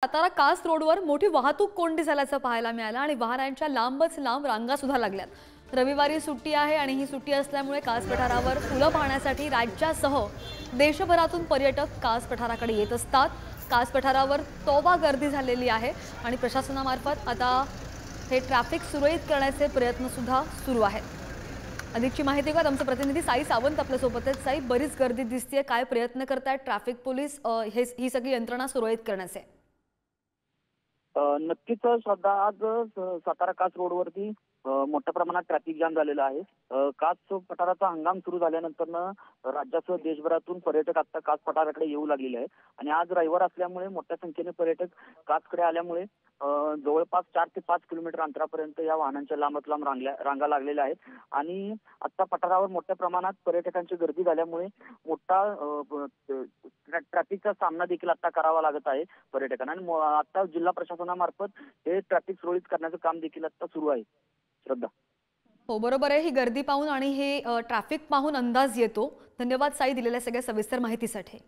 सातारा कास रोडवर मोठी वाहतूक कोंडी झाल्याचं पाहायला मिळालं आणि वाहनांच्या लांबच लांब रांगा सुद्धा लागल्यात। रविवारी सुट्टी आहे आणि ही सुट्टी असल्यामुळे कास पठारावर फुलं पाहण्यासाठी राज्यासह देशभरातून पर्यटक कास पठाराकडे येत असतात। कास पठारावर तोबा गर्दी झालेली आहे आणि प्रशासनामार्फत आता हे ट्रॅफिक सुरळीत करण्याचे प्रयत्न सुद्धा सुरू आहेत। अधिकची माहिती घेऊयात आमचे प्रतिनिधी साई सावंत आपल्या सोबत आहेत। साई, बरीच गर्दी दिसतेय, काय प्रयत्न करतायत ट्रॅफिक पोलीस ही सगळी यंत्रणा सुरळीत करण्याचे? नक्कीच श्रद्धा, आज सातारा कास रोडवरती मोठ्या प्रमाणात ट्रॅफिक जाम झालेला आहे। कास पठाराचा हंगाम सुरू झाल्यानंतर राज्यासह देशभरातून पर्यटक आता कास पठाराकडे येऊ लागलेले आहेत आणि आज रविवार असल्यामुळे मोठ्या संख्येने पर्यटक कासकडे आल्यामुळे जवळपास 4 ते 5 किलोमीटर अंतरापर्यंत या वाहनांच्या लांबच लांब रांगा लागलेल्या आहेत आणि आता पठारावर मोठ्या प्रमाणात पर्यटकांची गर्दी झाल्यामुळे मोठा ट्रॅफिकचा सामना देखील आता करावा लागत आहे पर्यटकांना आणि आता जिल्हा प्रशासनामार्फत हे ट्रॅफिक सुरळीत करण्याचं काम देखील आता सुरू आहे। श्रद्धा, हो बरोबर आहे, ही गर्दी पाहून आणि हे ट्रॅफिक पाहून अंदाज येतो। धन्यवाद साई, दिलेल्या सगळ्या सविस्तर माहितीसाठी।